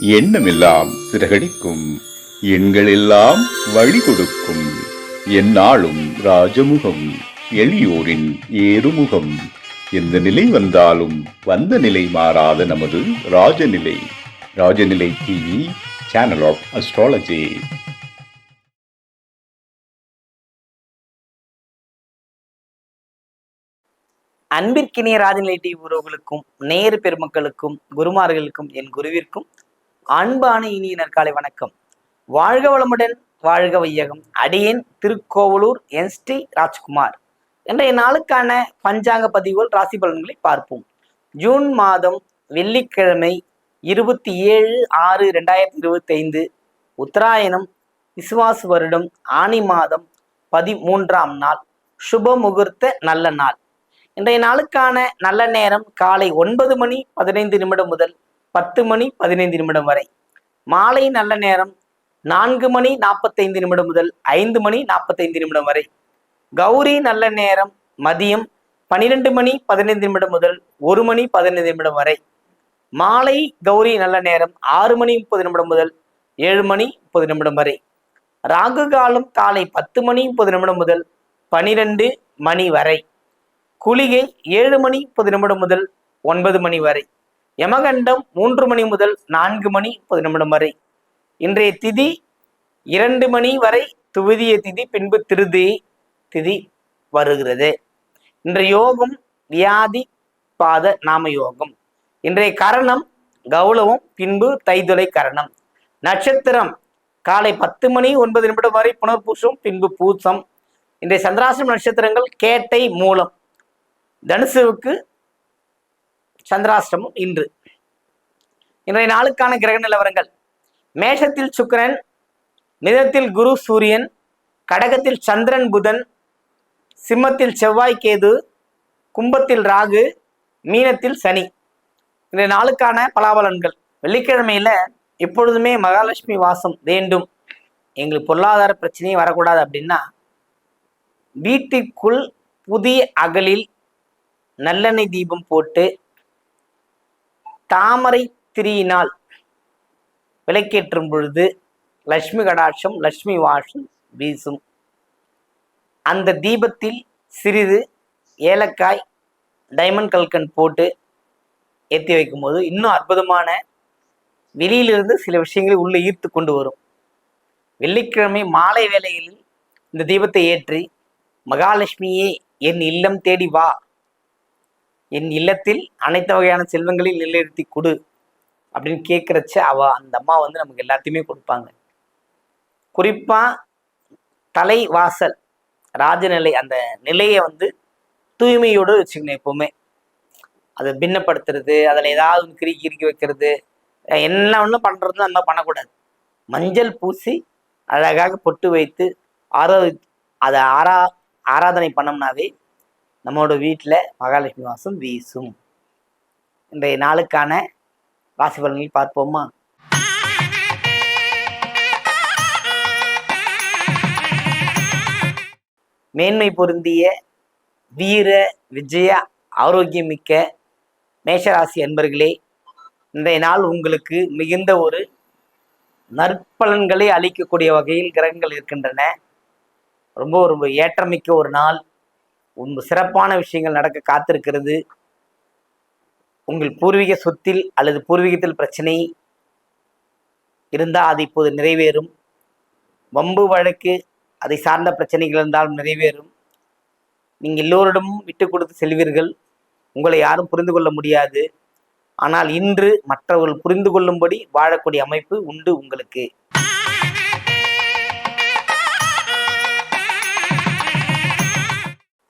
எண்ணமெல்லாம் சிறகடிக்கும், எண்களெல்லாம் வழி கொடுக்கும், எந்நாளும் ராஜமுகம், எளியோரின் ஏறுமுகம். எந்த நிலை வந்தாலும் வந்த நிலை மாறாத நமது Rajanilai. Rajanilai TV, channel of astrology. அன்பிற்கினிய ராஜநிலை டிவி உறவுகளுக்கும் நேரு பெருமக்களுக்கும் குருமார்களுக்கும் என் குருவிற்கும் அன்பான இனிய நற்காலை வணக்கம். வாழ்க வளமுடன், வாழ்க வையகம். அடியேன் திருக்கோவலூர் என் ஸ்ரீ ராஜ்குமார். இன்றைய நாளுக்கான பஞ்சாங்க பதிவுகள், ராசி பலன்களை பார்ப்போம். ஜூன் மாதம் வெள்ளிக்கிழமை 27/6/2025 உத்தராயணம், விசுவாச வருடம், ஆனி மாதம் 13ஆம் நாள், சுப முகூர்த்த நல்ல நாள். இன்றைய நாளுக்கான நல்ல நேரம் காலை 9:15 முதல் 10:15 வரை. மாலை நல்ல நேரம் 4:45 முதல் 5:45 வரை. கௌரி நல்ல நேரம் மதியம் 12:15 முதல் 1:15 வரை. மாலை கௌரி நல்ல நேரம் 6:30 முதல் 7:30 வரை. ராகு காலம் காலை 10:30 முதல் 12 மணி வரை. குளிகை 7:30 முதல் 9 வரை. யமகண்டம் 3 மணி முதல் 4:30 வரை. இன்றைய திதி 2 மணி வரை துவிதிய திதி, பின்பு திருதியை திதி வருகிறது. இன்றைய யோகம் வியாதி பாத நாம யோகம். இன்றைய கரணம் கௌளவம், பின்பு தைதுளை கரணம். நட்சத்திரம் காலை 10:09 வரை புனர்பூசம், பின்பு பூசம். இன்றைய சந்திராசிரம நட்சத்திரங்கள் கேட்டை, மூலம். தனுசுவுக்கு சந்திராஷ்டமம் இன்று. இன்றைய நாளுக்கான கிரக நிலவரங்கள்: மேஷத்தில் சுக்கிரன், மிதத்தில் குரு சூரியன், கடகத்தில் சந்திரன் புதன், சிம்மத்தில் செவ்வாய் கேது, கும்பத்தில் ராகு, மீனத்தில் சனி. இன்றைய நாளுக்கான பலாபலன்கள்: வெள்ளிக்கிழமையில எப்பொழுதுமே மகாலட்சுமி வாசம் வேண்டும், எங்களுக்கு பொருளாதார பிரச்சனையே வரக்கூடாது அப்படின்னா, வீட்டிற்குள் புதிய அகலில் நல்லெண்ணெய் தீபம் போட்டு தாமரை திரியினால் விளக்கேற்றும் பொழுது லட்சுமி கடாட்சம், லட்சுமி வாசம் வீசும். அந்த தீபத்தில் சிறிது ஏலக்காய், டைமண்ட் கல்கன் போட்டு ஏற்றி வைக்கும் போது இன்னும் அற்புதமான வெளியிலிருந்து சில விஷயங்களை உள்ளே ஈர்த்து கொண்டு வரும். வெள்ளிக்கிழமை மாலை வேளைகளில் இந்த தீபத்தை ஏற்றி, மகாலட்சுமியே என் இல்லம் தேடி வா, என் இல்லத்தில் அனைத்து வகையான செல்வங்களில் நிலைநிறுத்தி கொடு அப்படின்னு கேட்குறச்ச அந்த அம்மா நமக்கு எல்லாத்தையுமே கொடுப்பாங்க. குறிப்பா தலை வாசல் ராஜநிலை, அந்த நிலையை தூய்மையோடு வச்சுக்கணும். எப்பவுமே அதை பின்னப்படுத்துறது, அதில் ஏதாவது கிறுக்கி வைக்கிறது, என்ன ஒன்றும் பண்ணுறது அந்த மாதிரி பண்ணக்கூடாது. மஞ்சள் பூசி அழகாக பொட்டு வைத்து அதை ஆராதனை பண்ணோம்னாவே நம்மளோட வீட்டில் மகாலட்சுமி வாசம் வீசும். இன்றைய நாளுக்கான ராசி பலன்களை பார்ப்போமா? மேன்மை பொருந்திய வீர விஜய ஆரோக்கியமிக்க மேஷராசி அன்பர்களே, இன்றைய நாள் உங்களுக்கு மிகுந்த ஒரு நற்பலன்களை அளிக்கக்கூடிய வகையில் கிரகங்கள் இருக்கின்றன. ரொம்ப ரொம்ப ஏற்றமிக்க ஒரு நாள். சிறப்பான விஷயங்கள் நடக்க காத்திருக்கிறது. உங்கள் பூர்வீக சொத்தில் அல்லது பூர்வீகத்தில் பிரச்சனை இருந்தால் அது இப்போது நிறைவேறும். வம்பு வழக்கு அதை சார்ந்த பிரச்சனைகள் இருந்தாலும் நிறைவேறும். நீங்கள் எல்லோரிடமும் விட்டு கொடுத்து செல்வீர்கள். உங்களை யாரும் புரிந்து கொள்ள முடியாது. ஆனால் இன்று மற்றவர்கள் புரிந்து கொள்ளும்படி வாழக்கூடிய அமைப்பு உண்டு உங்களுக்கு.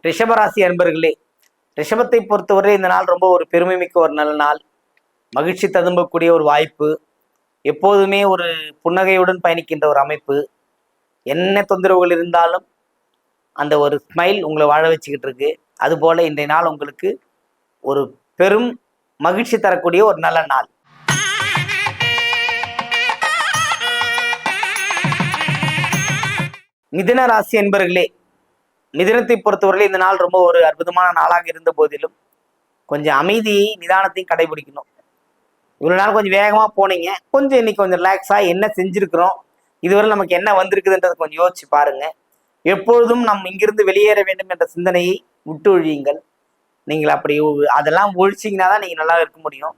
ரிஷபராசி அன்பர்களே, ரிஷபத்தை பொறுத்தவரை இந்த நாள் ரொம்ப ஒரு பெருமை மிக்க ஒரு நல்ல நாள். மகிழ்ச்சி ததும்பக்கூடிய ஒரு வாய்ப்பு. எப்போதுமே ஒரு புன்னகையுடன் பயணிக்கின்ற ஒரு அமைப்பு. என்ன தொந்தரவுகள் இருந்தாலும் அந்த ஒரு ஸ்மைல் உங்களை வாழ வச்சுக்கிட்டு இருக்கு. அதுபோல இன்றைய நாள் உங்களுக்கு ஒரு பெரும் மகிழ்ச்சி தரக்கூடிய ஒரு நல்ல நாள். மிதுன ராசி அன்பர்களே, மிதுனத்தை பொறுத்தவரையில் இந்த நாள் ரொம்ப ஒரு அற்புதமான நாளாக இருந்த போதிலும் கொஞ்சம் அமைதியை, நிதானத்தையும் கடைபிடிக்கணும். இவ்வளோ நாள் கொஞ்சம் வேகமாக போனீங்க, கொஞ்சம் இன்னைக்கு கொஞ்சம் ரிலாக்ஸாக என்ன செஞ்சுருக்கிறோம், இதுவரை நமக்கு என்ன வந்திருக்குதுன்றதை கொஞ்சம் யோசிச்சு பாருங்க. எப்பொழுதும் நம் இங்கிருந்து வெளியேற வேண்டும் என்ற சிந்தனையை விட்டு ஒழியுங்கள். நீங்கள் அப்படி அதெல்லாம் ஒழிச்சிங்கன்னா தான் நீங்கள் நல்லா இருக்க முடியும்.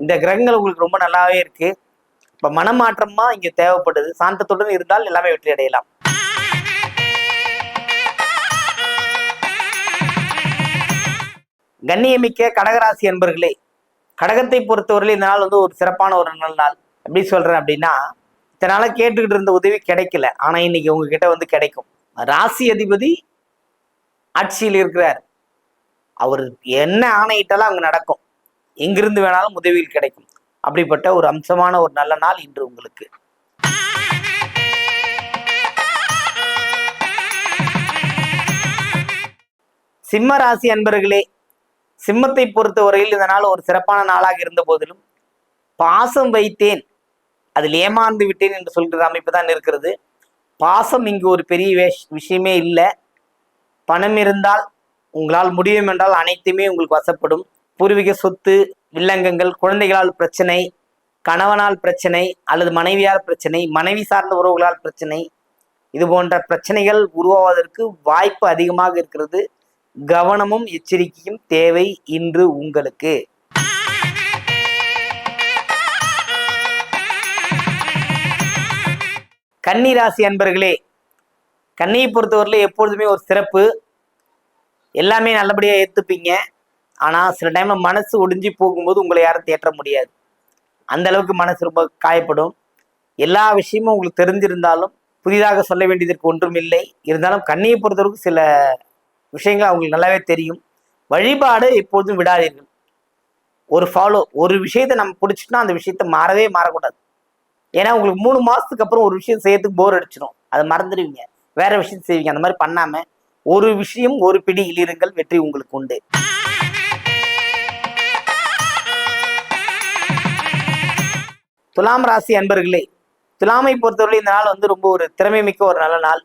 இந்த கிரகங்கள் உங்களுக்கு ரொம்ப நல்லாவே இருக்கு. இப்போ மனமாற்றமா இங்கே தேவைப்படுது. சாந்தத்துடன் இருந்தால் எல்லாமே வெற்றி அடையலாம். கண்ணியமிக்க கடகராசி அன்பர்களே, கடகத்தை பொறுத்தவரையில் இந்த நாள் ஒரு சிறப்பான ஒரு நல்ல நாள். எப்படி சொல்றேன் அப்படின்னா, இத்தனை நாள கேட்டுக்கிட்டு இருந்த உதவி கிடைக்கல, ஆனா இன்னைக்கு உங்ககிட்ட கிடைக்கும். ராசி அதிபதி ஆட்சியில் இருக்கிறார். அவர் என்ன ஆணையிட்டாலும் அங்க நடக்கும். எங்கிருந்து வேணாலும் உதவியில் கிடைக்கும். அப்படிப்பட்ட ஒரு அம்சமான ஒரு நல்ல நாள் இன்று உங்களுக்கு. சிம்ம ராசி அன்பர்களே, சிம்மத்தை பொறுத்தவரையில் இந்த நாள் ஒரு சிறப்பான நாளாக இருந்த போதிலும் பாசம் வைத்தேன் அதில் ஏமாந்து விட்டேன் என்று சொல்கிற அமைப்பு தான் இருக்கிறது. பாசம் இங்கு ஒரு பெரிய விஷயமே இல்லை. பணம் இருந்தால் உங்களால் முடியும் என்றால் அனைத்துமே உங்களுக்கு வசப்படும். பூர்வீக சொத்து, வில்லங்கங்கள், குழந்தைகளால் பிரச்சனை, கணவனால் பிரச்சனை அல்லது மனைவியால் பிரச்சனை, மனைவி சார்ந்த உறவுகளால் பிரச்சனை, இது போன்ற பிரச்சனைகள் உருவாவதற்கு வாய்ப்பு அதிகமாக இருக்கிறது. கவனமும் எச்சரிக்கையும் தேவை இன்று உங்களுக்கு. கன்னி ராசி அன்பர்களே, கன்னியை பொறுத்தவரையில எப்பொழுதுமே ஒரு சிறப்பு. எல்லாமே நல்லபடியாக ஏற்றுப்பீங்க. ஆனால் சில டைம்ல மனசு ஒடிஞ்சு போகும்போது உங்களை யாரும் தேற்ற முடியாது. அந்த அளவுக்கு மனசு ரொம்ப காயப்படும். எல்லா விஷயமும் உங்களுக்கு தெரிஞ்சிருந்தாலும் புதிதாக சொல்ல வேண்டியதற்கு ஒன்றும் இல்லை. இருந்தாலும் கன்னியை பொறுத்தவரைக்கும் சில விஷயங்கள் அவங்களுக்கு நல்லாவே தெரியும். வழிபாடு எப்பொழுதும் விடாதீர்கள். ஒரு விஷயத்தை நம்ம பிடிச்சிட்டோம்னா அந்த விஷயத்த மாறக்கூடாது. ஏன்னா உங்களுக்கு 3 மாசத்துக்கு அப்புறம் ஒரு விஷயம் செய்யறதுக்கு போர் அடிச்சிடும். அதை மறந்துடுவீங்க, வேற விஷயம் செய்வீங்க. அந்த மாதிரி பண்ணாம ஒரு விஷயம் ஒரு பிடியில் இருங்கள், வெற்றி உங்களுக்கு உண்டு. துலாம் ராசி அன்பர்களே, துலாமை பொறுத்தவரை இந்த நாள் ரொம்ப ஒரு திறமை மிக்க ஒரு நல்ல நாள்.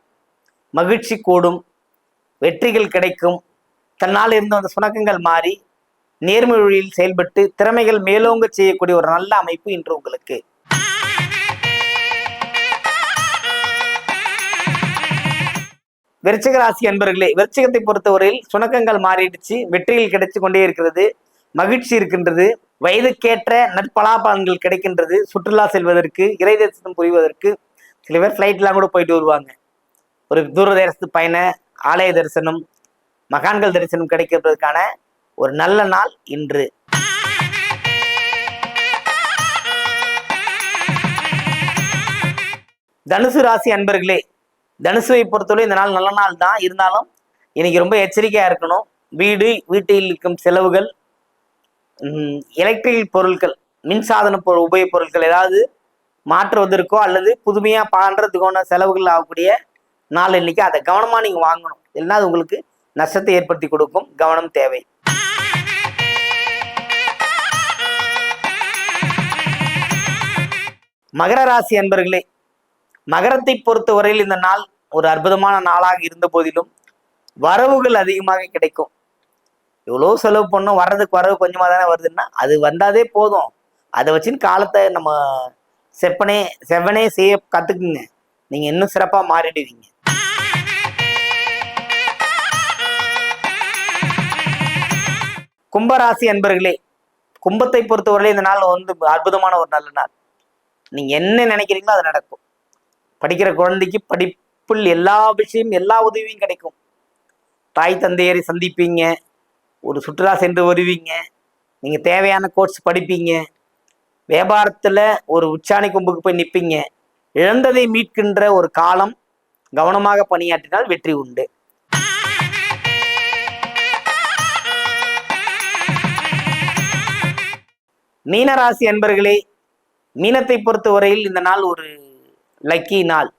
மகிழ்ச்சி கூடும், வெற்றிகள் கிடைக்கும். தன்னால் இருந்த அந்த சுணக்கங்கள் மாறி நேர்மை வழியில் செயல்பட்டு திறமைகள் மேலோங்க செய்யக்கூடிய ஒரு நல்ல அமைப்பு இன்று உங்களுக்கு. விருச்சிக ராசி அன்பர்களே, விருச்சிகத்தை பொறுத்தவரையில் சுணக்கங்கள் மாறிடுச்சு, வெற்றிகள் கிடைச்சு கொண்டே இருக்கிறது, மகிழ்ச்சி இருக்கின்றது, வயதுக்கேற்ற நற்பலாபலன்கள் கிடைக்கின்றது. சுற்றுலா செல்வதற்கு, இறை தரிசனம் புரிவதற்கு சில பேர் ஃப்ளைட்லாம் கூட போயிட்டு வருவாங்க. ஒரு தூரதேசத்து பயண, ஆலய தரிசனம், மகான்கள் தரிசனம் கிடைக்கிறதுக்கான ஒரு நல்ல நாள் இன்று. தனுசு ராசி அன்பர்களே, தனுசுவை பொறுத்தவரை இந்த நாள் நல்ல நாள் தான். இருந்தாலும் இன்னைக்கு ரொம்ப எச்சரிக்கையா இருக்கணும். வீட்டில் இருக்கும் செலவுகள், எலக்ட்ரிக் பொருட்கள், மின்சாதன உபயோக பொருட்கள் ஏதாவது மாற்றுவதற்கோ அல்லது புதுமையா பண்றதுக்கான செலவுகள் ஆகக்கூடிய நாள் இன்னைக்கு. அதை கவனமா நீங்க வாங்கணும், இல்லைன்னா அது உங்களுக்கு நஷ்டத்தை ஏற்படுத்தி கொடுக்கும். கவனம் தேவை. மகர ராசி அன்பர்களே, மகரத்தை பொறுத்தவரையில் இந்த நாள் ஒரு அற்புதமான நாளாக இருந்த போதிலும் வரவுகள் அதிகமாக கிடைக்கும். எவ்வளோ செலவு பண்ணும், வரவு கொஞ்சமாக தானே வருதுன்னா அது வந்தாதே போதும். அதை வச்சுன்னு காலத்தை நம்ம செவ்வனே செய்ய கத்துக்குங்க. நீங்க இன்னும் சிறப்பா மாறிடுவீங்க. கும்பராசி அன்பர்களே, கும்பத்தை பொறுத்தவரையிலே இந்த நாள் அற்புதமான ஒரு நல்ல நாள். நீங்க என்ன நினைக்கிறீங்களோ அது நடக்கும். படிக்கிற குழந்தைக்கு படிப்பில் எல்லா விஷயம், எல்லா உதவியும் கிடைக்கும். தாய் தந்தையரை சந்திப்பீங்க, ஒரு சுற்றுலா சென்று வருவீங்க, நீங்க தேவையான கோர்ஸ் படிப்பீங்க, வியாபாரத்துல ஒரு உச்சாணி கொம்புக்கு போய் நிற்பீங்க. இழந்ததை மீட்கின்ற ஒரு காலம். கவனமாக பணியாற்றினால் வெற்றி உண்டு. மீனராசி அன்பர்களே, மீனத்தை பொறுத்தவரையில் இந்த நாள் ஒரு லக்கி நாள்.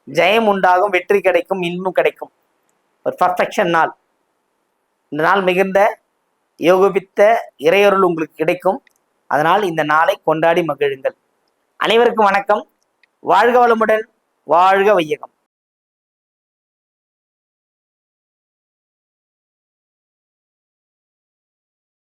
ஜெயம் உண்டாகும், வெற்றி கிடைக்கும், இன்பம் கிடைக்கும், ஒரு பர்ஃபெக்ஷன் நாள். இந்த நாள் மிகுந்த யோகபித்த இறையொருள் உங்களுக்கு கிடைக்கும். அதனால் இந்த நாளை கொண்டாடி மகிழுங்கள். அனைவருக்கும் வணக்கம். வாழ்க வளமுடன், வாழ்க வையகம்.